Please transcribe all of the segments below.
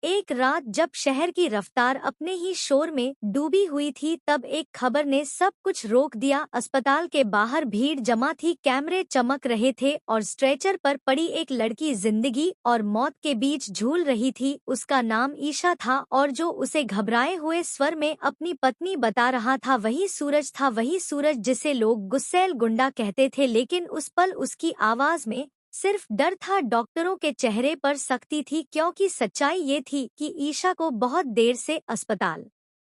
एक रात जब शहर की रफ्तार अपने ही शोर में डूबी हुई थी, तब एक खबर ने सब कुछ रोक दिया। अस्पताल के बाहर भीड़ जमा थी, कैमरे चमक रहे थे और स्ट्रेचर पर पड़ी एक लड़की जिंदगी और मौत के बीच झूल रही थी। उसका नाम ईशा था और जो उसे घबराए हुए स्वर में अपनी पत्नी बता रहा था वही सूरज था, वही सूरज जिसे लोग गुस्सैल गुंडा कहते थे। लेकिन उस पल उसकी आवाज में सिर्फ डर था। डॉक्टरों के चेहरे पर सख्ती थी, क्योंकि सच्चाई ये थी कि ईशा को बहुत देर से अस्पताल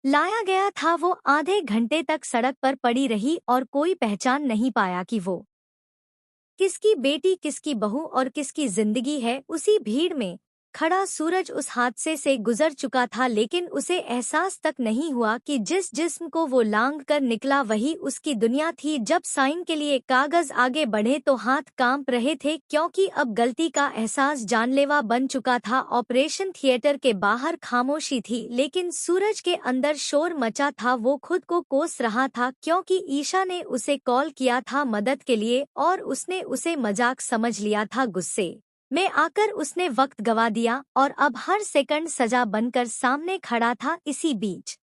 लाया गया था। वो आधे घंटे तक सड़क पर पड़ी रही और कोई पहचान नहीं पाया कि वो किसकी बेटी, किसकी बहू और किसकी जिंदगी है। उसी भीड़ में खड़ा सूरज उस हादसे से गुजर चुका था, लेकिन उसे एहसास तक नहीं हुआ कि जिस जिस्म को वो लांग कर निकला वही उसकी दुनिया थी। जब साइन के लिए कागज आगे बढ़े तो हाथ कांप रहे थे, क्योंकि अब गलती का एहसास जानलेवा बन चुका था। ऑपरेशन थिएटर के बाहर खामोशी थी, लेकिन सूरज के अंदर शोर मचा था। वो खुद को कोस रहा था, क्योंकि ईशा ने उसे कॉल किया था मदद के लिए और उसने उसे मजाक समझ लिया था। गुस्से में आकर उसने वक्त गवा दिया और अब हर सेकंड सजा बनकर सामने खड़ा था। इसी बीच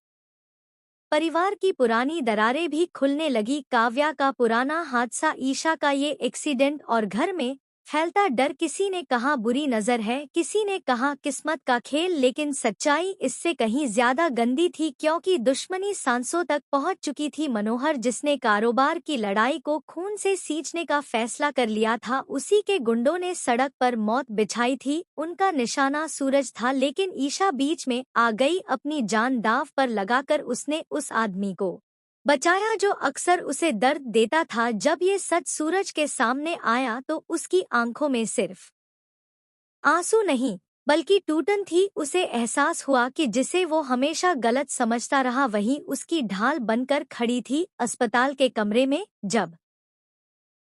परिवार की पुरानी दरारें भी खुलने लगी। काव्या का पुराना हादसा, ईशा का ये एक्सीडेंट और घर में फैलता डर। किसी ने कहा बुरी नजर है, किसी ने कहा किस्मत का खेल, लेकिन सच्चाई इससे कहीं ज्यादा गंदी थी, क्योंकि दुश्मनी सांसों तक पहुंच चुकी थी। मनोहर, जिसने कारोबार की लड़ाई को खून से सींचने का फैसला कर लिया था, उसी के गुंडों ने सड़क पर मौत बिछाई थी। उनका निशाना सूरज था, लेकिन ईशा बीच में आ गई। अपनी जान दांव पर लगाकर उसने उस आदमी को बचाया जो अक्सर उसे दर्द देता था। जब ये सच सूरज के सामने आया तो उसकी आंखों में सिर्फ आंसू नहीं बल्कि टूटन थी। उसे एहसास हुआ कि जिसे वो हमेशा गलत समझता रहा वही उसकी ढाल बनकर खड़ी थी। अस्पताल के कमरे में जब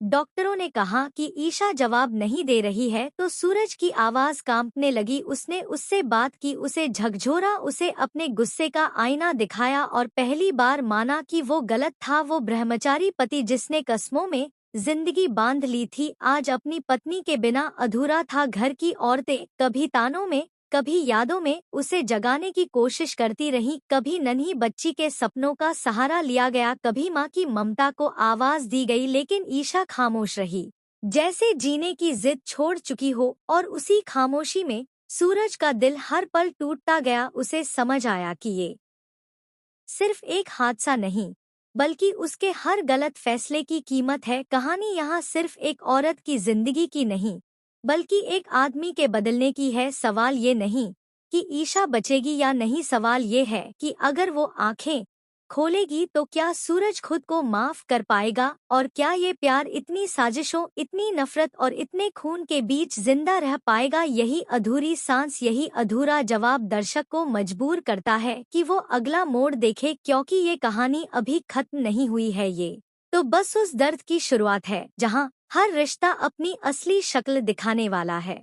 डॉक्टरों ने कहा कि ईशा जवाब नहीं दे रही है, तो सूरज की आवाज कांपने लगी। उसने उससे बात की, उसे झकझोरा, उसे अपने गुस्से का आईना दिखाया और पहली बार माना कि वो गलत था। वो ब्रह्मचारी पति जिसने कस्मों में जिंदगी बांध ली थी, आज अपनी पत्नी के बिना अधूरा था। घर की औरतें कभी तानों में, कभी यादों में उसे जगाने की कोशिश करती रहीं। कभी नन्ही बच्ची के सपनों का सहारा लिया गया, कभी माँ की ममता को आवाज दी गई, लेकिन ईशा खामोश रही, जैसे जीने की जिद छोड़ चुकी हो। और उसी खामोशी में सूरज का दिल हर पल टूटता गया। उसे समझ आया कि ये सिर्फ एक हादसा नहीं, बल्कि उसके हर गलत फैसले की कीमत है। कहानी यहाँ सिर्फ एक औरत की जिंदगी की नहीं, बल्कि एक आदमी के बदलने की है। सवाल ये नहीं कि ईशा बचेगी या नहीं, सवाल ये है कि अगर वो आंखें खोलेगी तो क्या सूरज खुद को माफ कर पाएगा, और क्या ये प्यार इतनी साजिशों, इतनी नफरत और इतने खून के बीच जिंदा रह पाएगा। यही अधूरी सांस, यही अधूरा जवाब दर्शक को मजबूर करता है कि वो अगला मोड़ देखे, क्योंकि ये कहानी अभी खत्म नहीं हुई है। ये तो बस उस दर्द की शुरुआत है जहाँ हर रिश्ता अपनी असली शक्ल दिखाने वाला है।